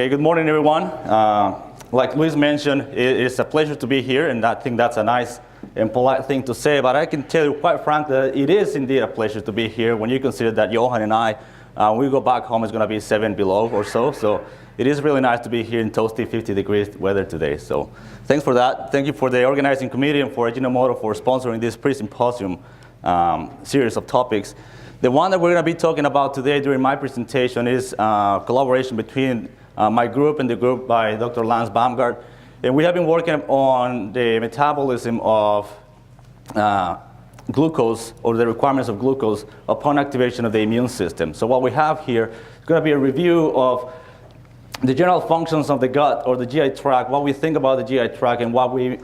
Okay, good morning, everyone. Like Luis mentioned, it's a pleasure to be here, and I think that's a nice and polite thing to say, but I can tell you quite frankly that it is indeed a pleasure to be here when you consider that Johan and I, when we go back home, it's going to be 7 below or so. So it is really nice to be here in toasty 50 degrees weather today. So thanks for that. Thank you for the organizing committee and for Ajinomoto for sponsoring this pre-symposium series of topics. The one that we're going to be talking about today during my presentation is collaboration between my group and the group by Dr. Lance Baumgart. And we have been working on the metabolism of glucose, or the requirements of glucose, upon activation of the immune system. So what we have here is going to be a review of the general functions of the gut or the GI tract, what we think about the GI tract, and what we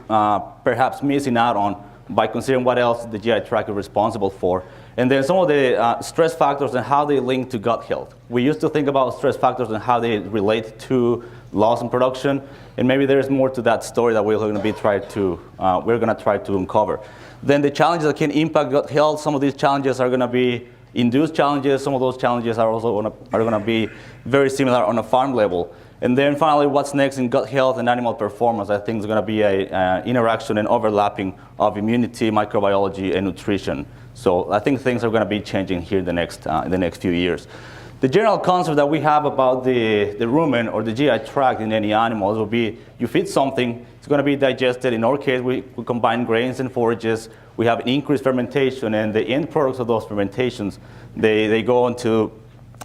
perhaps missing out on by considering what else the GI tract is responsible for. And then some of the stress factors and how they link to gut health. We used to think about stress factors and how they relate to loss in production, and maybe there's more to that story that we're going to try to uncover. Then the challenges that can impact gut health. Some of these challenges are going to be induced challenges. Some of those challenges are also going to be very similar on a farm level. And then finally, what's next in gut health and animal performance? I think is going to be an interaction and overlapping of immunity, microbiology, and nutrition. So I think things are going to be changing here in the next few years. The general concept that we have about the rumen or the GI tract in any animals will be you feed something, it's going to be digested. In our case, we combine grains and forages. We have an increased fermentation, and the end products of those fermentations, they go into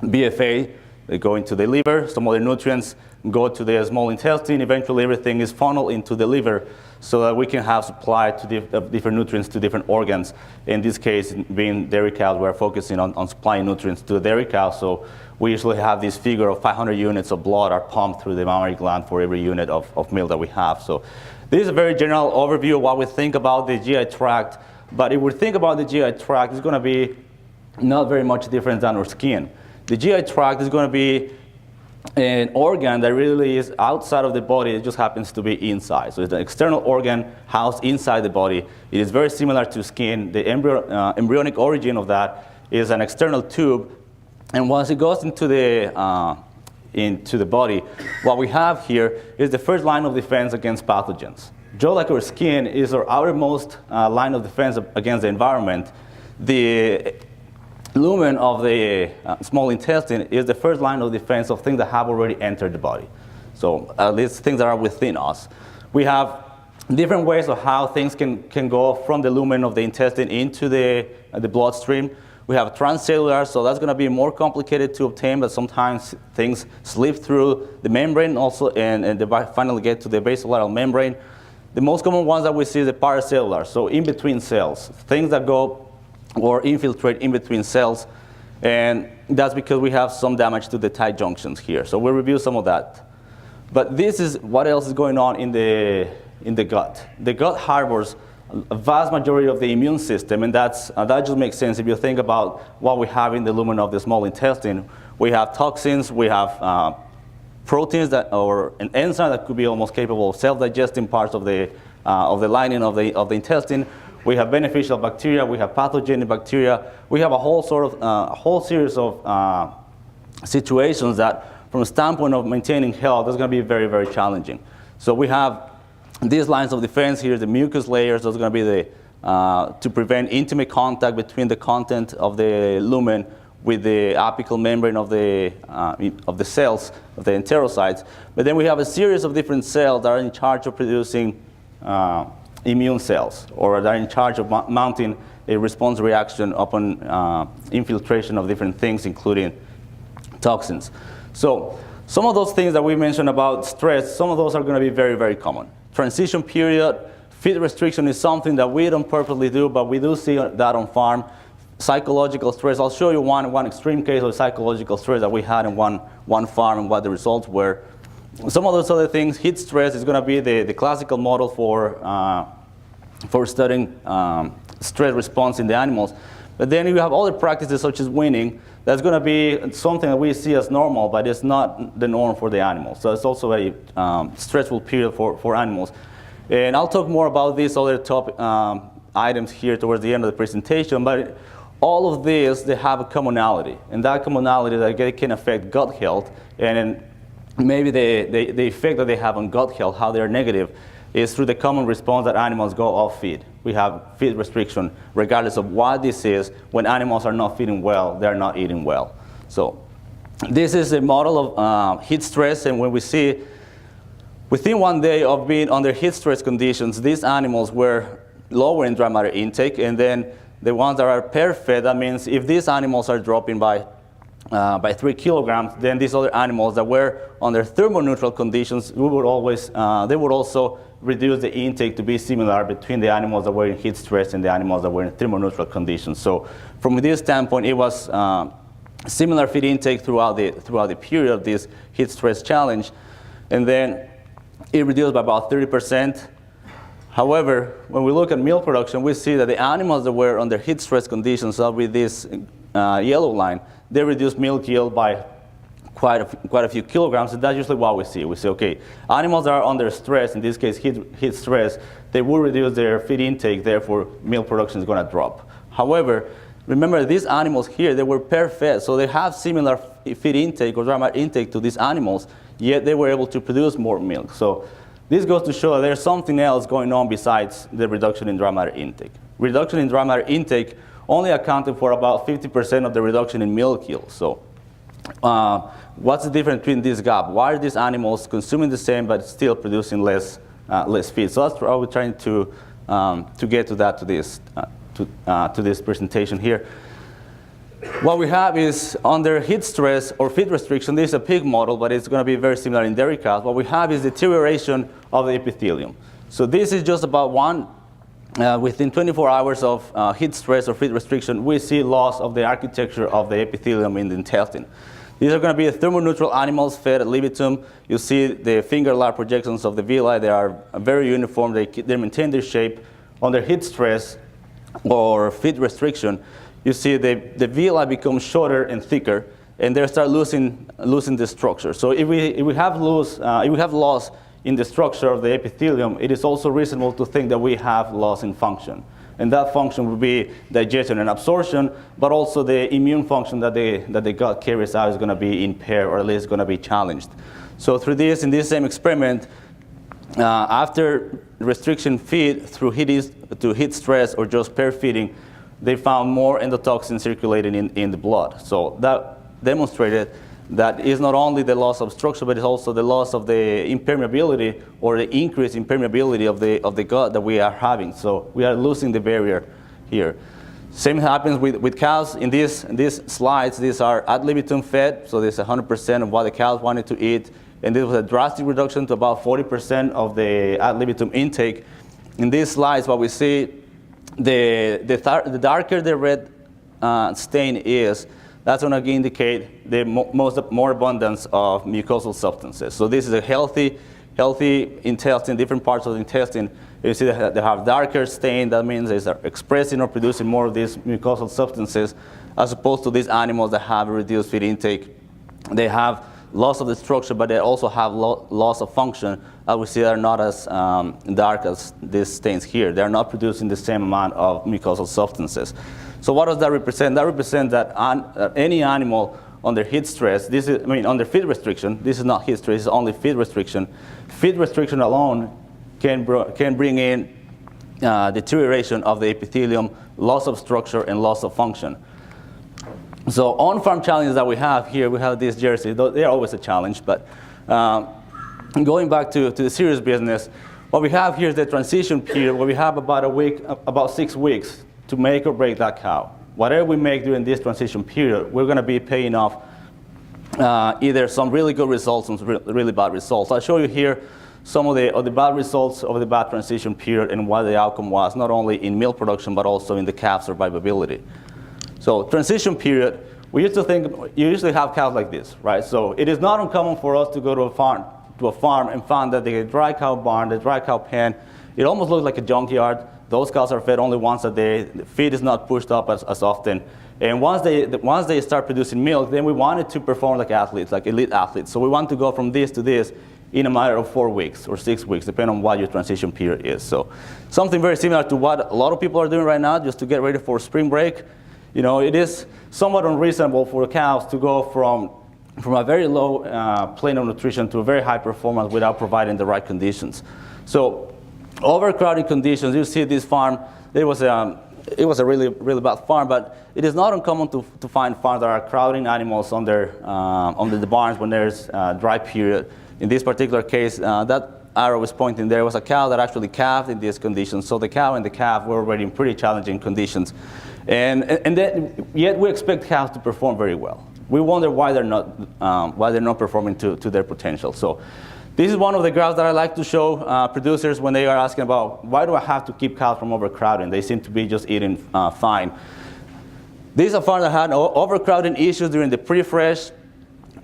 BFA, they go into the liver, some other nutrients go to the small intestine. Eventually, everything is funneled into the liver so that we can have supply to different nutrients to different organs. In this case, being dairy cows, we're focusing on supplying nutrients to the dairy cow. So we usually have this figure of 500 units of blood are pumped through the mammary gland for every unit of milk that we have. So this is a very general overview of what we think about the GI tract. But if we think about the GI tract, it's going to be not very much different than our skin. The GI tract is going to be an organ that really is outside of the body. It just happens to be inside. So it's an external organ housed inside the body. It is very similar to skin. The embryonic origin of that is an external tube. And once it goes into the body, what we have here is the first line of defense against pathogens. Just like our skin is our outermost line of defense against the environment, the lumen of the small intestine is the first line of defense of things that have already entered the body. So at least things that are within us. We have different ways of how things can go from the lumen of the intestine into the bloodstream. We have transcellular, so that's going to be more complicated to obtain, but sometimes things slip through the membrane also, and they finally get to the basolateral membrane. The most common ones that we see is the paracellular, so in between cells, things that go or infiltrate in between cells, and that's because we have some damage to the tight junctions here. So we'll review some of that. But this is what else is going on in the gut. The gut harbors a vast majority of the immune system, and that just makes sense if you think about what we have in the lumen of the small intestine. We have toxins, we have proteins or an enzyme that could be almost capable of self-digesting parts of the lining of the intestine. We have beneficial bacteria, we have pathogenic bacteria. We have a whole series of situations that, from a standpoint of maintaining health, is going to be very, very challenging. So we have these lines of defense here, the mucus layers. Those are going to be to prevent intimate contact between the content of the lumen with the apical membrane of the cells, of the enterocytes. But then we have a series of different cells that are in charge of producing immune cells, or that are in charge of mounting a response reaction upon infiltration of different things, including toxins. So some of those things that we mentioned about stress, some of those are going to be very, very common. Transition period, feed restriction is something that we don't purposely do, but we do see that on farm. Psychological stress, I'll show you one extreme case of psychological stress that we had in one farm and what the results were. Some of those other things, heat stress is going to be the classical model for studying stress response in the animals. But then you have other practices such as weaning. That's going to be something that we see as normal, but it's not the norm for the animals. So it's also a stressful period for animals. And I'll talk more about these other topic items here towards the end of the presentation. But all of these, they have a commonality. And that commonality that can affect gut health. And maybe the effect that they have on gut health, how they're negative, is through the common response that animals go off feed. We have feed restriction, regardless of what this is. When animals are not feeding well, they're not eating well. So this is a model of heat stress, and when we see within 1 day of being under heat stress conditions, these animals were lower in dry matter intake, and then the ones that are pair fed, that means if these animals are dropping by 3 kilograms, then these other animals that were under thermoneutral conditions, they would also reduce the intake to be similar between the animals that were in heat stress and the animals that were in thermoneutral conditions. So from this standpoint, it was similar feed intake throughout the period of this heat stress challenge, and then it reduced by about 30%. However, when we look at milk production, we see that the animals that were under heat stress conditions, with this yellow line, they reduced milk yield by quite a few kilograms, and that's usually what we see. We say, okay, animals that are under stress, in this case heat stress, they will reduce their feed intake, therefore milk production is going to drop. However, remember these animals here, they were pair fed, so they have similar feed intake or dry matter intake to these animals, yet they were able to produce more milk. So this goes to show that there's something else going on besides the reduction in dry matter intake. Reduction in dry matter intake only accounted for about 50% of the reduction in milk yield. So what's the difference between this gap? Why are these animals consuming the same but still producing less feed? So that's what we're trying to get to that to this presentation here. What we have is under heat stress or feed restriction. This is a pig model, but it's going to be very similar in dairy cows. What we have is deterioration of the epithelium. So this is just about within 24 hours of heat stress or feed restriction, we see loss of the architecture of the epithelium in the intestine. These are going to be thermoneutral animals fed at libitum. You see the finger-like projections of the villi. They are very uniform. They maintain their shape. Under heat stress or feed restriction, you see the villi become shorter and thicker, and they start losing the structure. So if we have loss in the structure of the epithelium, it is also reasonable to think that we have loss in function. And that function would be digestion and absorption, but also the immune function that the gut carries out is going to be impaired, or at least going to be challenged. So through this, in this same experiment, after restriction feed through heat stress or just pair feeding, they found more endotoxin circulating in the blood. So that demonstrated that it's not only the loss of structure, but it's also the loss of the impermeability or the increased impermeability of the gut that we are having. So we are losing the barrier here. Same happens with cows. In these slides, these are ad libitum fed, so this is 100% of what the cows wanted to eat. And this was a drastic reduction to about 40% of the ad libitum intake. In these slides, what we see, the darker the red stain is, that's going to indicate the more abundance of mucosal substances. So this is a healthy intestine, different parts of the intestine. You see that they have darker stain. That means they're expressing or producing more of these mucosal substances, as opposed to these animals that have a reduced feed intake. They have loss of the structure, but they also have loss of function. As we see, they're not as dark as these stains here. They're not producing the same amount of mucosal substances. So what does that represent? That represents that any animal under heat stress, under feed restriction, this is not heat stress, this is only feed restriction. Feed restriction alone can bring in deterioration of the epithelium, loss of structure, and loss of function. So on-farm challenges that we have here, we have these jerseys. They're always a challenge, but going back to the serious business, what we have here is the transition period, where we have about 6 weeks to make or break that cow. Whatever we make during this transition period, we're going to be paying off either some really good results and some really bad results. I'll show you here some of the bad results of the bad transition period and what the outcome was, not only in milk production, but also in the calf survivability. So transition period, we used to think you usually have cows like this, right? So it is not uncommon for us to go to a farm and find that the dry cow barn, the dry cow pen, it almost looks like a junkyard. Those cows are fed only once a day. The feed is not pushed up as often. And once they start producing milk, then we wanted to perform like athletes, like elite athletes. So we want to go from this to this in a matter of 4 weeks or 6 weeks, depending on what your transition period is. So something very similar to what a lot of people are doing right now, just to get ready for spring break. You know, it is somewhat unreasonable for cows to go from from a very low plane of nutrition to a very high performance without providing the right conditions. So overcrowding conditions, you see this farm, it was a really, really bad farm, but it is not uncommon to find farms that are crowding animals under the barns when there's a dry period. In this particular case, that arrow is pointing there was a cow that actually calved in these conditions. So the cow and the calf were already in pretty challenging conditions. And then, yet we expect cows to perform very well. We wonder why they're not performing to their potential. So this is one of the graphs that I like to show producers when they are asking about why do I have to keep cows from overcrowding? They seem to be just eating fine. This is a farm that had overcrowding issues during the pre-fresh.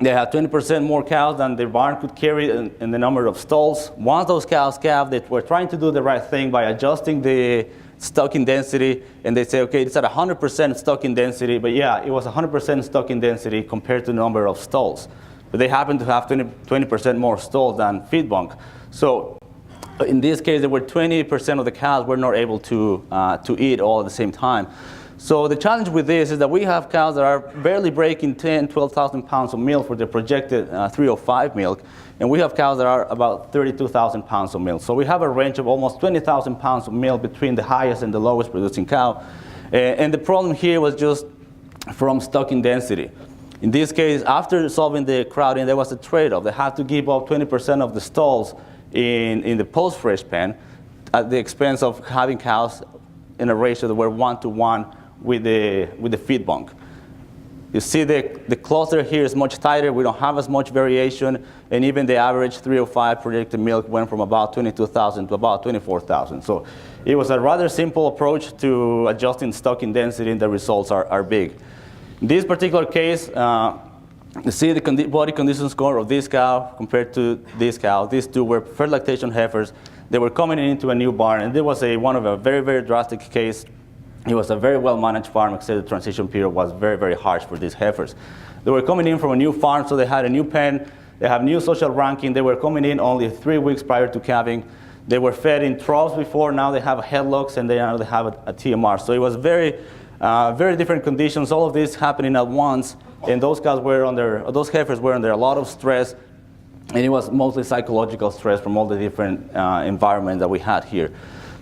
They had 20% more cows than their barn could carry in the number of stalls. Once those cows calved, they were trying to do the right thing by adjusting the stocking density, and they say, okay, it's at 100% stocking density, but yeah, it was 100% stocking density compared to the number of stalls. But they happen to have 20% more stalls than feed bunk. So in this case, there were 20% of the cows were not able to eat all at the same time. So the challenge with this is that we have cows that are barely breaking 10, 12,000 pounds of milk for their projected 305 milk, and we have cows that are about 32,000 pounds of milk. So we have a range of almost 20,000 pounds of milk between the highest and the lowest producing cow. And the problem here was just from stocking density. In this case, after solving the crowding, there was a trade-off. They had to give up 20% of the stalls in the post-fresh pen at the expense of having cows in a ratio that were 1-to-1 with the feed bunk. You see the cluster here is much tighter. We don't have as much variation, and even the average 305 projected milk went from about 22,000 to about 24,000. So it was a rather simple approach to adjusting stocking density, and the results are big. In this particular case, you see the body condition score of this cow compared to this cow. These two were preferred lactation heifers. They were coming into a new barn, and there was one of a very, very drastic case. It was a very well-managed farm, except the transition period was very, very harsh for these heifers. They were coming in from a new farm, so they had a new pen. They have new social ranking. They were coming in only 3 weeks prior to calving. They were fed in troughs before. Now they have headlocks, and now they have a TMR. So it was very, very different conditions. All of this happening at once, and those heifers were under a lot of stress, and it was mostly psychological stress from all the different environments that we had here.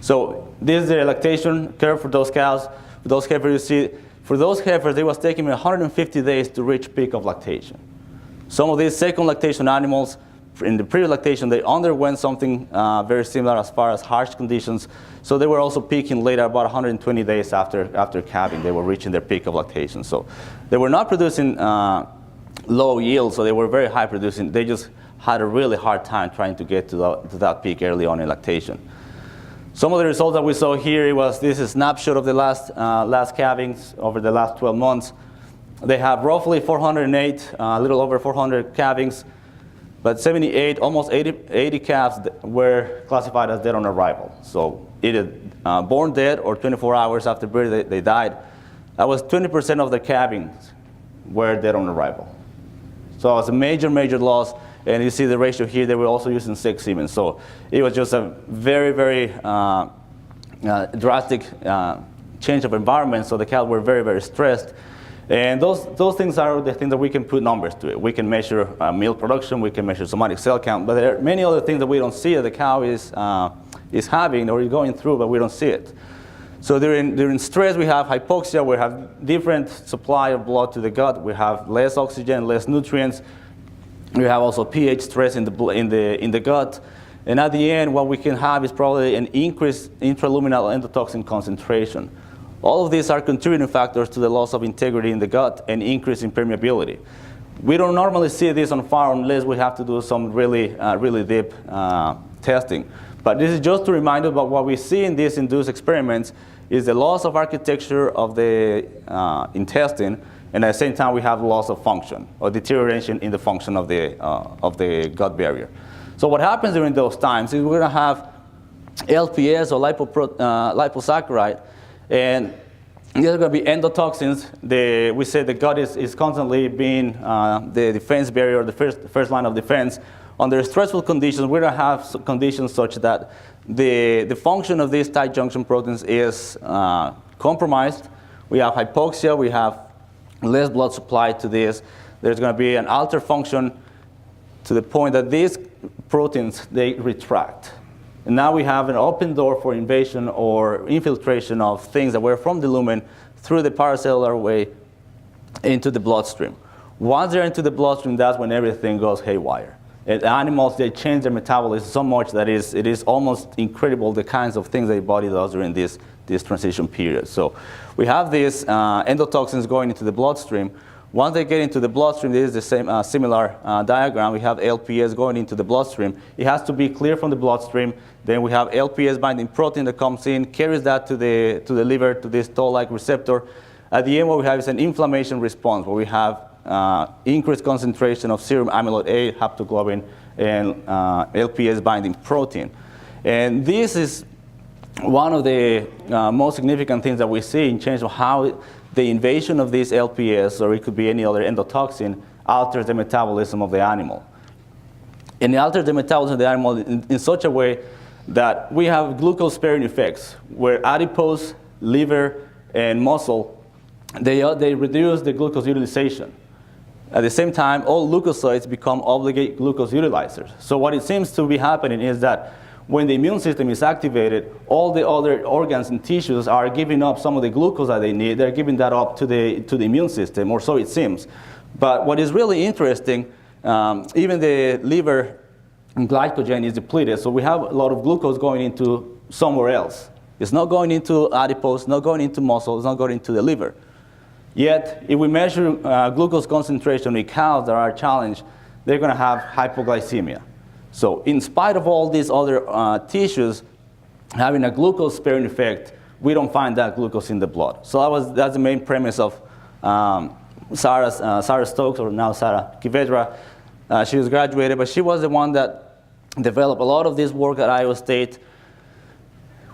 So this is the lactation curve for those cows. For those heifers, you see, for those heifers, it was taking me 150 days to reach peak of lactation. Some of these second lactation animals, in the pre-lactation, they underwent something very similar as far as harsh conditions. So they were also peaking later, about 120 days after calving. They were reaching their peak of lactation. So they were not producing low yield, so they were very high producing. They just had a really hard time trying to get to that peak early on in lactation. Some of the results that we saw here this is a snapshot of the last calvings over the last 12 months. They have roughly 408, a little over 400 calvings, but 78, almost 80 calves were classified as dead on arrival. So either born dead or 24 hours after birth they died. That was 20% of the calvings were dead on arrival. So it was a major, major loss. And you see the ratio here, they were also using 6 semen. So it was just a very, very drastic change of environment. So the cows were very, very stressed. And those things are the things that we can put numbers to it. We can measure milk production, we can measure somatic cell count, but there are many other things that we don't see that the cow is having or is going through, but we don't see it. So during stress, we have hypoxia, we have different supply of blood to the gut, we have less oxygen, less nutrients. We have also pH stress in the gut. And at the end, what we can have is probably an increased intraluminal endotoxin concentration. All of these are contributing factors to the loss of integrity in the gut and increase in permeability. We don't normally see this on farm unless we have to do some really deep testing. But this is just to remind us about what we see in these induced experiments is the loss of architecture of the intestine, and at the same time we have loss of function or deterioration in the function of the gut barrier. So what happens during those times is we're going to have LPS or liposaccharide, and these are going to be endotoxins. We say the gut is constantly being the defense barrier, the first line of defense. Under stressful conditions, we're going to have conditions such that the function of these tight junction proteins is compromised. We have hypoxia, we have less blood supply to this. there's going to be an altered function to the point that these proteins, they retract. And now we have an open door for invasion or infiltration of things that were from the lumen through the paracellular way into the bloodstream. Once they're into the bloodstream, that's when everything goes haywire. And animals, they change their metabolism so much that it is almost incredible the kinds of things that the body does during this transition period. So we have these endotoxins going into the bloodstream. Once they get into the bloodstream, this is the same similar diagram. We have LPS going into the bloodstream. It has to be clear from the bloodstream. Then we have LPS binding protein that comes in, carries that to the liver, to this toll-like receptor. At the end, what we have is an inflammation response, where we have increased concentration of serum amyloid A, haptoglobin, and LPS binding protein. And this is one of the most significant things that we see in terms of how the invasion of this LPS, or it could be any other endotoxin, alters the metabolism of the animal. And it alters the metabolism of the animal in such a way that we have glucose-sparing effects, where adipose, liver, and muscle, they reduce the glucose utilization. At the same time, all leukocytes become obligate glucose utilizers. So what it seems to be happening is that when the immune system is activated, all the other organs and tissues are giving up some of the glucose that they need. They're giving that up to the immune system, or so it seems. But what is really interesting, even the liver glycogen is depleted, so we have a lot of glucose going into somewhere else. It's not going into adipose, not going into muscle, it's not going into the liver. Yet, if we measure glucose concentration in cows that are challenged, they're going to have hypoglycemia. So in spite of all these other tissues having a glucose-sparing effect, we don't find that glucose in the blood. So that's the main premise of Sarah Stokes, or now Sarah Kivedra. She was graduated, but she was the one that developed a lot of this work at Iowa State.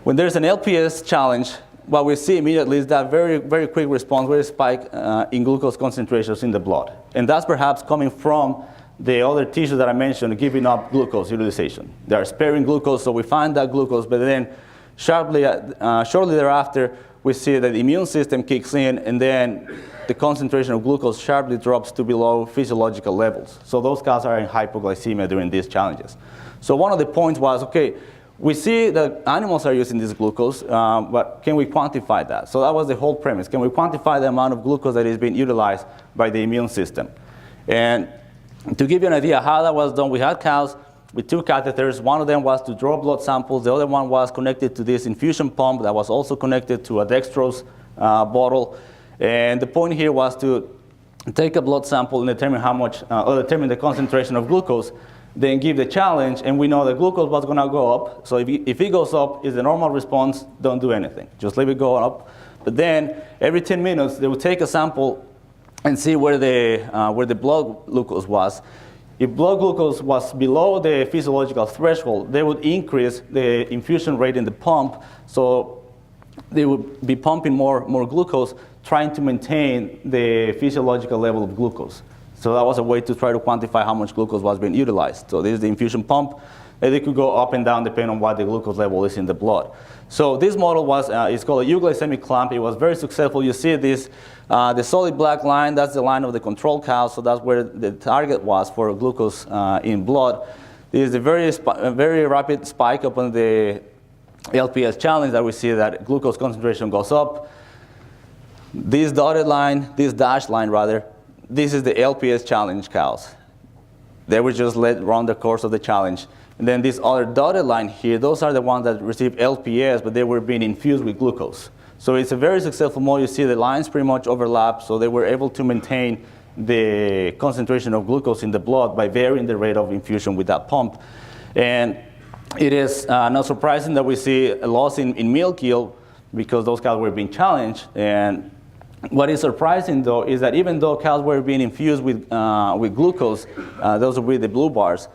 When there's an LPS challenge, what we see immediately is that very, very quick response, very spike in glucose concentrations in the blood. And that's perhaps coming from the other tissues that I mentioned giving up glucose utilization. They are sparing glucose, so we find that glucose, but then shortly thereafter, we see that the immune system kicks in, and then the concentration of glucose sharply drops to below physiological levels. So those cows are in hypoglycemia during these challenges. So one of the points was, okay, we see that animals are using this glucose, but can we quantify that? So that was the whole premise. Can we quantify the amount of glucose that is being utilized by the immune system? And to give you an idea how that was done, we had cows with two catheters. One of them was to draw blood samples. The other one was connected to this infusion pump that was also connected to a dextrose bottle. And the point here was to take a blood sample and determine how much, or determine the concentration of glucose, then give the challenge, and we know that glucose was going to go up. So if it goes up, is the normal response, don't do anything. Just leave it go up. But then every 10 minutes, they would take a sample and see where the blood glucose was. If blood glucose was below the physiological threshold, they would increase the infusion rate in the pump, so they would be pumping more glucose, trying to maintain the physiological level of glucose. So that was a way to try to quantify how much glucose was being utilized. So this is the infusion pump, and it could go up and down depending on what the glucose level is in the blood. So this model was, it's called a euglycemic clamp. It was very successful. You see this, the solid black line, that's the line of the control cow, so that's where the target was for glucose in blood. This is a very rapid spike upon the LPS challenge that we see that glucose concentration goes up. This dotted line, this dashed line rather, this is the LPS challenge cows. They were just let run the course of the challenge. And then this other dotted line here, those are the ones that received LPS, but they were being infused with glucose. So it's a very successful model. You see the lines pretty much overlap, so they were able to maintain the concentration of glucose in the blood by varying the rate of infusion with that pump. And it is not surprising that we see a loss in milk yield because those cows were being challenged. And what is surprising, though, is that even though cows were being infused with glucose, those would be the blue bars,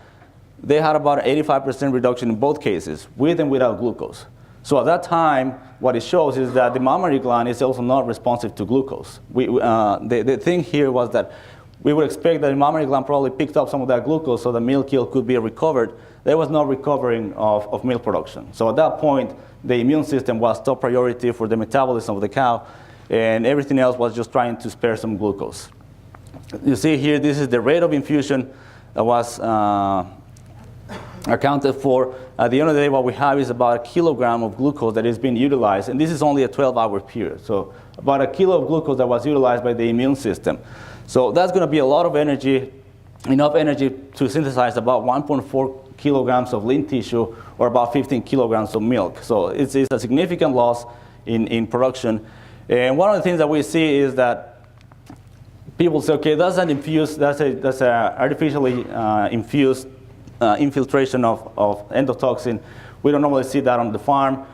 they had about an 85% reduction in both cases, with and without glucose. So at that time, what it shows is that the mammary gland is also not responsive to glucose. The thing here was that we would expect that the mammary gland probably picked up some of that glucose so the milk yield could be recovered. There was no recovering of milk production. So at that point, the immune system was top priority for the metabolism of the cow, and everything else was just trying to spare some glucose. You see here, this is the rate of infusion that was accounted for. At the end of the day, what we have is about 1 kilogram of glucose that is being utilized, and this is only a 12-hour period. So about 1 kilo of glucose that was utilized by the immune system. So that's going to be a lot of energy, enough energy to synthesize about 1.4 kilograms of lean tissue or about 15 kilograms of milk. So it's a significant loss in production. And one of the things that we see is that people say, okay, that's an infused, that's a artificially infused infiltration of endotoxin. We don't normally see that on the farm.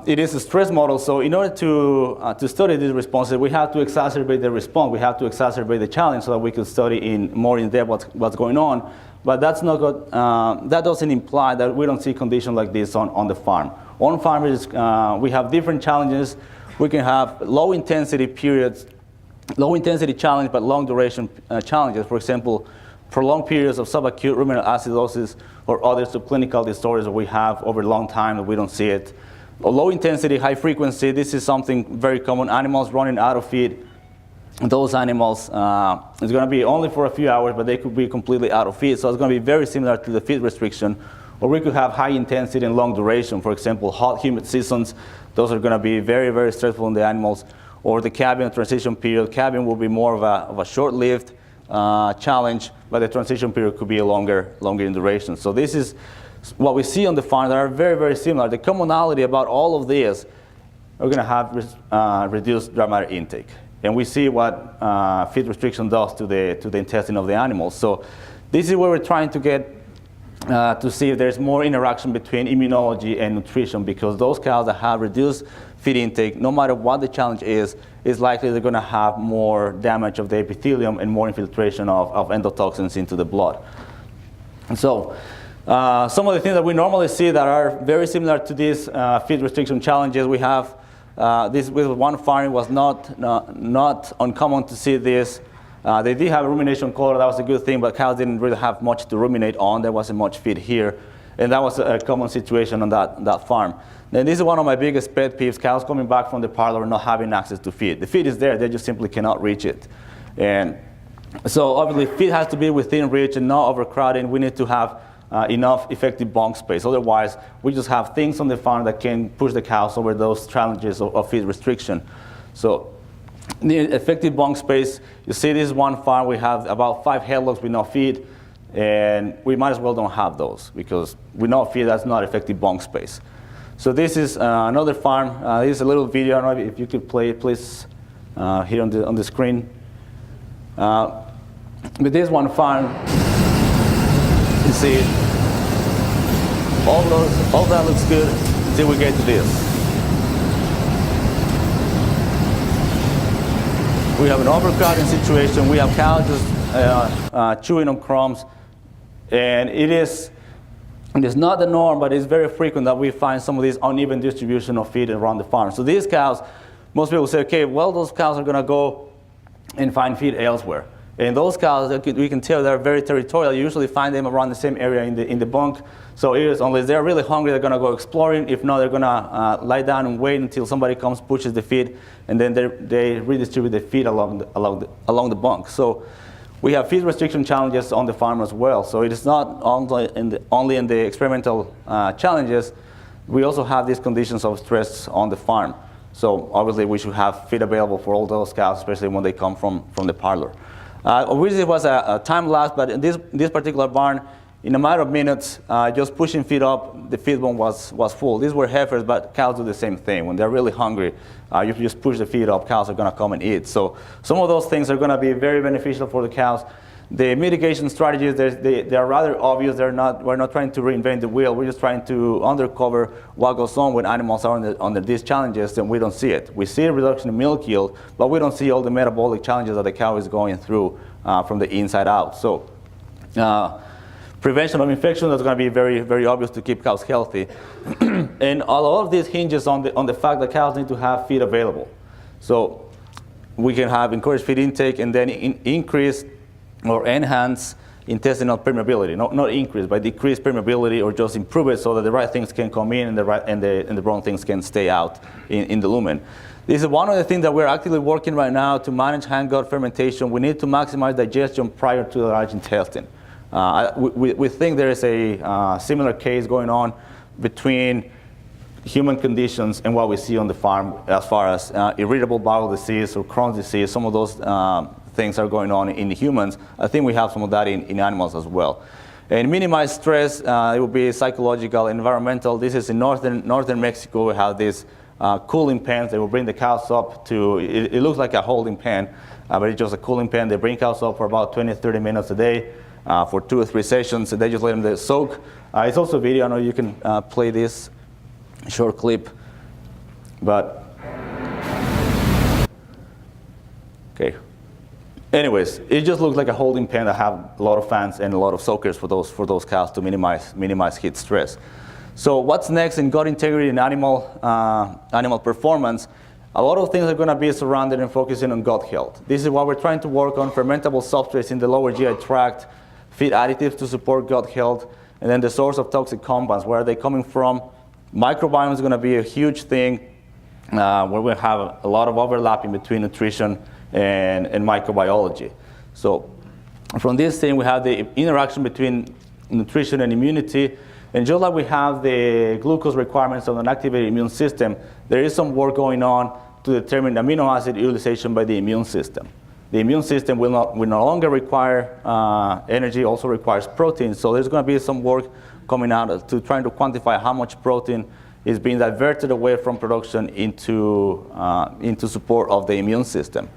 It is a stress model, so in order to study these responses, we have to exacerbate the response. We have to exacerbate the challenge so that we can study more in depth what's going on. But that's not good. That doesn't imply that we don't see conditions like this on the farm. On farms, we have different challenges. We can have low intensity periods, low intensity challenge, but long duration challenges. For example, prolonged periods of subacute ruminant acidosis or other subclinical disorders that we have over a long time that we don't see it. Low intensity, high frequency, this is something very common. Animals running out of feed. Those animals, it's going to be only for a few hours, but they could be completely out of feed. So it's going to be very similar to the feed restriction. Or we could have high intensity and long duration. For example, hot, humid seasons. Those are going to be very, very stressful on the animals. Or the calving transition period. Calving will be more of a short-lived challenge, but the transition period could be longer in duration. So this is what we see on the farm that are very, very similar. The commonality about all of this, we're going to have reduced dry matter intake. And we see what feed restriction does to the intestine of the animals. So this is where we're trying to get to see if there's more interaction between immunology and nutrition, because those cows that have reduced feed intake, no matter what the challenge is likely they're going to have more damage of the epithelium and more infiltration of endotoxins into the blood. And so some of the things that we normally see that are very similar to these feed restriction challenges, we have this with one farm. It was not uncommon to see this. They did have a rumination color, that was a good thing, but cows didn't really have much to ruminate on. There wasn't much feed here. And that was a common situation on that farm. Then this is one of my biggest pet peeves, cows coming back from the parlor and not having access to feed. The feed is there, they just simply cannot reach it. And so obviously feed has to be within reach and not overcrowding. We need to have enough effective bunk space. Otherwise, we just have things on the farm that can push the cows over those challenges of feed restriction. So the effective bunk space, you see this is one farm, we have about 5 headlocks with no feed, and we might as well don't have those because with no feed, that's not effective bunk space. So this is another farm. This is a little video. I don't know if you could play it, please, here on the screen. With this one farm, you see all that looks good until we get to this. We have an overcrowding situation. We have cows just chewing on crumbs, and it is not the norm, but it's very frequent that we find some of these uneven distribution of feed around the farm. So these cows, most people say, okay, well, those cows are going to go and find feed elsewhere. And those cows, we can tell they're very territorial. You usually find them around the same area in the bunk. So it is, unless they're really hungry, they're going to go exploring. If not, they're going to lie down and wait until somebody comes, pushes the feed, and then they redistribute the feed along the bunk. So we have feed restriction challenges on the farm as well. So it is not only in the experimental challenges. We also have these conditions of stress on the farm. So obviously we should have feed available for all those cows, especially when they come from the parlor. Originally it was a time lapse, but in this particular barn, in a matter of minutes, just pushing feed up, the feed bone was full. These were heifers, but cows do the same thing. When they're really hungry, you just push the feed up, cows are going to come and eat. So some of those things are going to be very beneficial for the cows. The mitigation strategies, they are rather obvious. We're not trying to reinvent the wheel. We're just trying to undercover what goes on when animals are under these challenges, and we don't see it. We see a reduction in milk yield, but we don't see all the metabolic challenges that the cow is going through from the inside out. So prevention of infection is going to be very, very obvious to keep cows healthy. And all of this hinges on the fact that cows need to have feed available. So we can have encouraged feed intake and then increase or enhance intestinal permeability, not increase, but decrease permeability or just improve it so that the right things can come in and the wrong things can stay out in the lumen. This is one of the things that we're actively working right now to manage hand-gut fermentation. We need to maximize digestion prior to the large intestine. We think there is a similar case going on between human conditions and what we see on the farm as far as irritable bowel disease or Crohn's disease. Some of those things are going on in humans. I think we have some of that in animals as well. And minimize stress, it will be psychological, environmental. This is in northern Mexico. We have these cooling pans. They will bring the cows up to, it looks like a holding pan, but it's just a cooling pan. They bring cows up for about 20, 30 minutes a day for 2 or 3 sessions. And they just let them soak. It's also video. I know you can play this short clip, but okay. Anyways, it just looks like a holding pen that have a lot of fans and a lot of soakers for those cows to minimize heat stress. So what's next in gut integrity and animal performance? A lot of things are going to be surrounded and focusing on gut health. This is what we're trying to work on: fermentable substrates in the lower GI tract, feed additives to support gut health, and then the source of toxic compounds. Where are they coming from? Microbiome is going to be a huge thing where we have a lot of overlapping between nutrition and microbiology. So from this thing, we have the interaction between nutrition and immunity. And just like we have the glucose requirements of an activated immune system, there is some work going on to determine amino acid utilization by the immune system. The immune system will no longer require energy, also requires protein. So there's going to be some work coming out to trying to quantify how much protein is being diverted away from production into support of the immune system.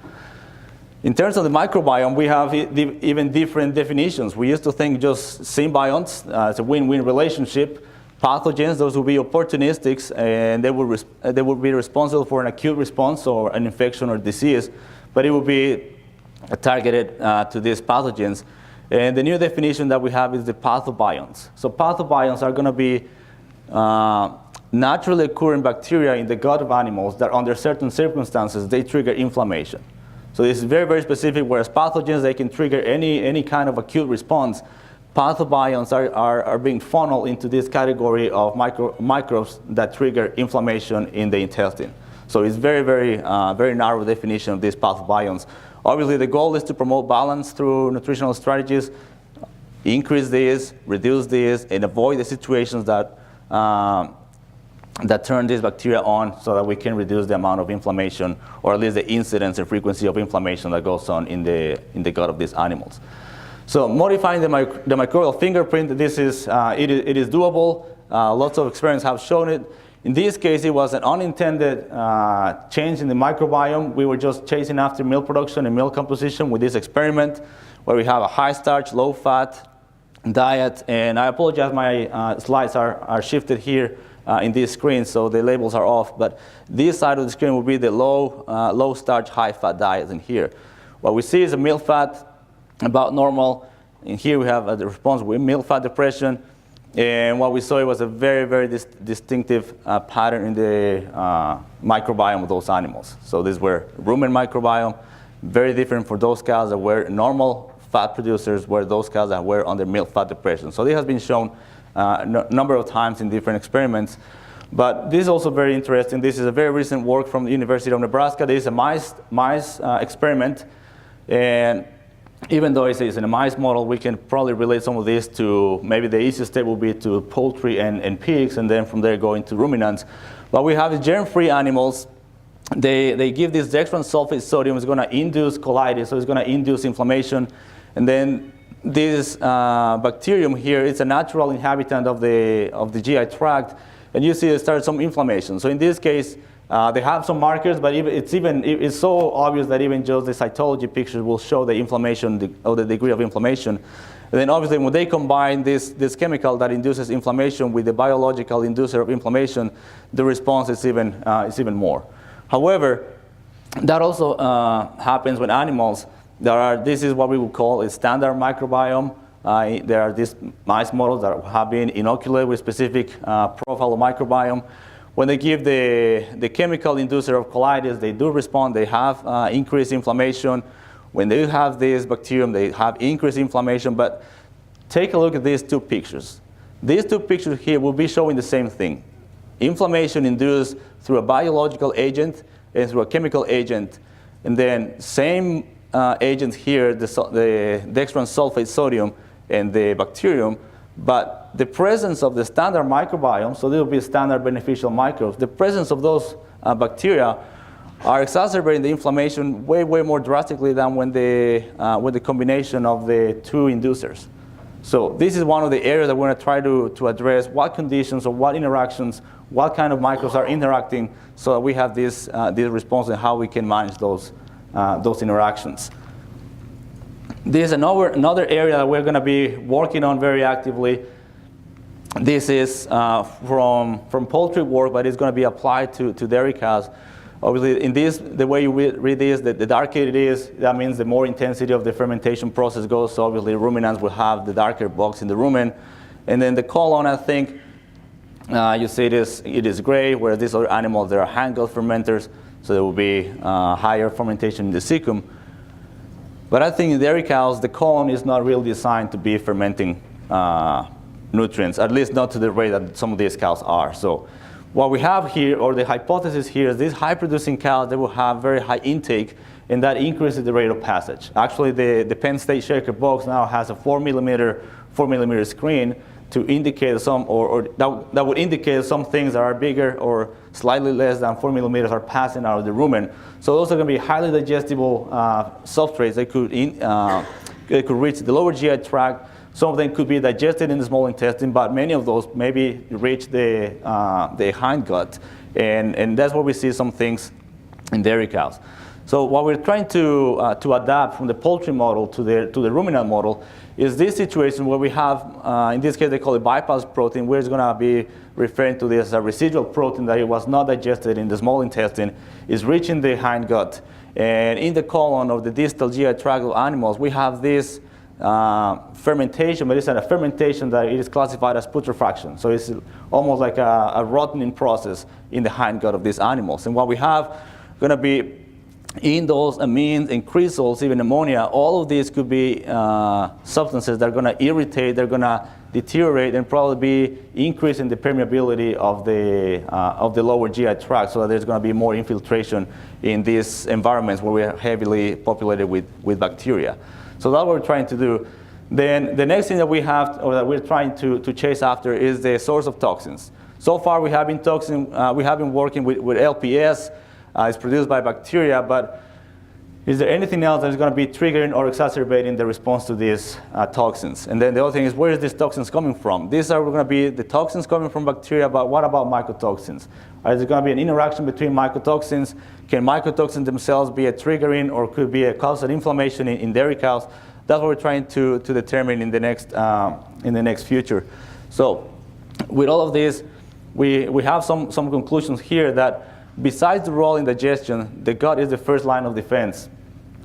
In terms of the microbiome, we have even different definitions. We used to think just symbionts, it's a win-win relationship. Pathogens, those will be opportunistic, and they will be responsible for an acute response or an infection or disease, but it will be targeted to these pathogens. And the new definition that we have is the pathobionts. So pathobionts are going to be naturally occurring bacteria in the gut of animals that under certain circumstances, they trigger inflammation. So this is very, very specific, whereas pathogens, they can trigger any kind of acute response. Pathobionts are being funneled into this category of microbes that trigger inflammation in the intestine. So it's very, very, very narrow definition of these pathobionts. Obviously, the goal is to promote balance through nutritional strategies, increase these, reduce these, and avoid the situations that turn these bacteria on so that we can reduce the amount of inflammation, or at least the incidence and frequency of inflammation that goes on in the gut of these animals. So modifying the microbial fingerprint, this is, it is doable. Lots of experiments have shown it. In this case, it was an unintended change in the microbiome. We were just chasing after milk production and milk composition with this experiment where we have a high starch, low fat diet. And I apologize, my slides are shifted here in this screen, so the labels are off. But this side of the screen will be the low starch, high fat diet in here. What we see is a milk fat about normal. And here we have the response with milk fat depression. And what we saw, it was a very, very distinctive pattern in the microbiome of those animals. So these were ruminant microbiome, very different for those cows that were normal fat producers, were those cows that were under milk fat depression. So this has been shown a number of times in different experiments. But this is also very interesting. This is a very recent work from the University of Nebraska. This is a mice experiment. And even though it's in a mice model, we can probably relate some of this to, maybe the easiest step will be to poultry and pigs, and then from there go into ruminants. But we have the germ-free animals. They give this dextran sulfate sodium. It's going to induce colitis, so it's going to induce inflammation. And then this bacterium here, it's a natural inhabitant of the GI tract, and you see it starts some inflammation. So in this case, they have some markers, but it's so obvious that even just the cytology pictures will show the inflammation, or the degree of inflammation. And then obviously when they combine this chemical that induces inflammation with the biological inducer of inflammation, the response is even more. However, that also happens when animals, this is what we would call a standard microbiome. There are these mice models that have been inoculated with specific profile of microbiome. When they give the chemical inducer of colitis, they do respond. They have increased inflammation. when they have this bacterium, they have increased inflammation. But take a look at these two pictures. These two pictures here will be showing the same thing. Inflammation induced through a biological agent and through a chemical agent. And then same agent here, the dextran sulfate sodium and the bacterium, but the presence of the standard microbiome, so there will be standard beneficial microbes, the presence of those bacteria are exacerbating the inflammation way more drastically than when with the combination of the two inducers. So this is one of the areas that we're going to try to address: what conditions or what interactions, what kind of microbes are interacting, so that we have this response and how we can manage those interactions. This is another area that we're going to be working on very actively. This is from poultry work, but it's going to be applied to dairy cows. Obviously, in this, the way you read this, the darker it is, that means the more intensity of the fermentation process goes. So obviously, ruminants will have the darker box in the rumen. And then the colon, I think, you see it is gray, whereas these other animals, they are hand-gut fermenters, so there will be higher fermentation in the cecum. But I think in dairy cows, the colon is not really designed to be fermenting nutrients, at least not to the rate that some of these cows are. So what we have here, or the hypothesis here, is these high-producing cows, they will have very high intake, and that increases the rate of passage. Actually, the Penn State Shaker box now has a 4 millimeter screen to indicate some, or that would indicate some things that are bigger or slightly less than 4 millimeters are passing out of the rumen. So those are going to be highly digestible substrates. They could reach the lower GI tract. Some of them could be digested in the small intestine, but many of those maybe reach the hindgut, and that's where we see some things in dairy cows. So what we're trying to adapt from the poultry model to the ruminant model is this situation where we have, in this case they call it bypass protein, where it's going to be referring to this as a residual protein that it was not digested in the small intestine, is reaching the hindgut. And in the colon of the distal GI tract of animals, we have this fermentation, but it's a fermentation that it is classified as putrefaction. So it's almost like a rotting process in the hindgut of these animals. And what we have going to be in those amines and cresols, even ammonia, all of these could be substances that are going to irritate, they're going to deteriorate, and probably be increasing the permeability of the lower GI tract, so that there's going to be more infiltration in these environments where we are heavily populated with bacteria. So that's what we're trying to do. Then the next thing that we have, or that we're trying to chase after, is the source of toxins. So far we have been working with LPS. It's produced by bacteria, but is there anything else that is going to be triggering or exacerbating the response to these toxins? And then the other thing is, where is these toxins coming from? These are going to be the toxins coming from bacteria, but what about mycotoxins? Is there going to be an interaction between mycotoxins? Can mycotoxins themselves be a triggering, or could be a cause of inflammation in dairy cows? That's what we're trying to determine in the next future. So with all of this, we have some conclusions here that besides the role in digestion, the gut is the first line of defense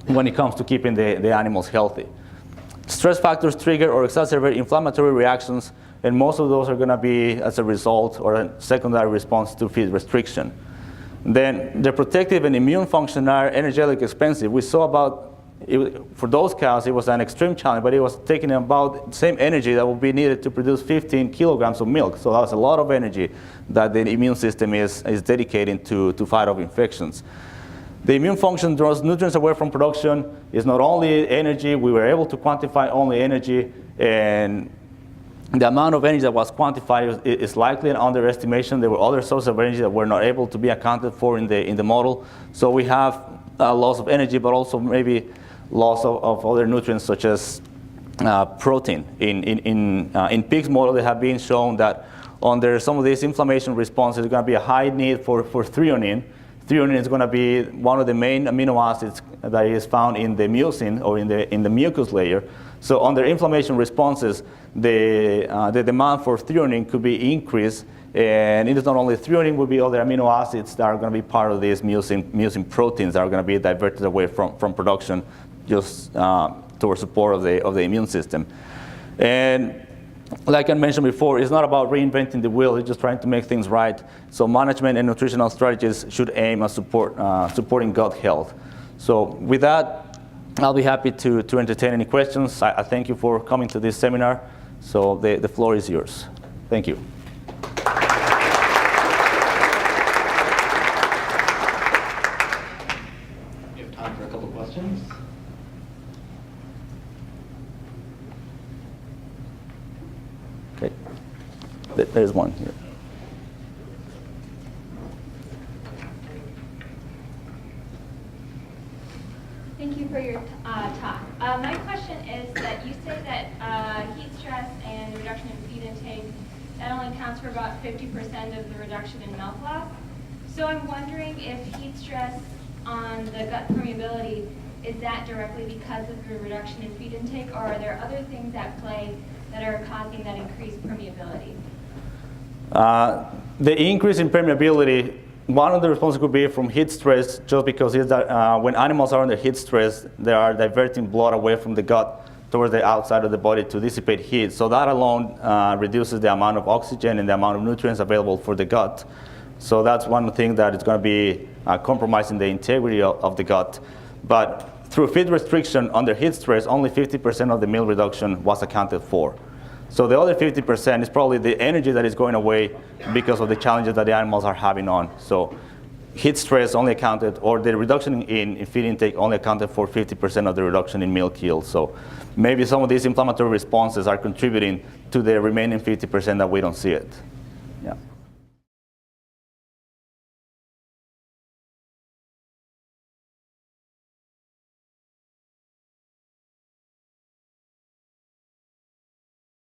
when it comes to keeping the animals healthy. Stress factors trigger or exacerbate inflammatory reactions, and most of those are going to be as a result or a secondary response to feed restriction. Then the protective and immune function are energetically expensive. We saw for those cows, it was an extreme challenge, but it was taking about the same energy that would be needed to produce 15 kilograms of milk. So that's a lot of energy that the immune system is dedicating to fight off infections. The immune function draws nutrients away from production. It's not only energy. We were able to quantify only energy, and the amount of energy that was quantified is likely an underestimation. There were other sources of energy that were not able to be accounted for in the model. So we have loss of energy, but also maybe loss of other nutrients such as protein. In pigs model, they have been shown that under some of these inflammation responses, there's going to be a high need for threonine. Threonine is going to be one of the main amino acids that is found in the mucin, or in the mucus layer. So under inflammation responses, the demand for threonine could be increased, and it is not only threonine, will be other amino acids that are going to be part of these mucin proteins that are going to be diverted away from production, just towards support of the immune system. And like I mentioned before, it's not about reinventing the wheel. It's just trying to make things right. So management and nutritional strategies should aim at supporting gut health. So with that, I'll be happy to entertain any questions. I thank you for coming to this seminar. So the floor is yours. Thank you. We have time for a couple questions. Okay. There's one here. Thank you for your talk. My question is that you say that heat stress and the reduction in feed intake, that only accounts for about 50% of the reduction in milk loss. So I'm wondering if heat stress on the gut permeability, is that directly because of the reduction in feed intake, or are there other things at play that are causing that increased permeability? The increase in permeability, one of the responses could be from heat stress, just because it's that, when animals are under heat stress, they are diverting blood away from the gut towards the outside of the body to dissipate heat. So that alone reduces the amount of oxygen and the amount of nutrients available for the gut. So that's one thing that is going to be compromising the integrity of the gut. But through feed restriction under heat stress, only 50% of the meal reduction was accounted for. So the other 50% is probably the energy that is going away because of the challenges that the animals are having on. So heat stress only accounted, or the reduction in feed intake only accounted for 50% of the reduction in milk yield. So maybe some of these inflammatory responses are contributing to the remaining 50% that we don't see it.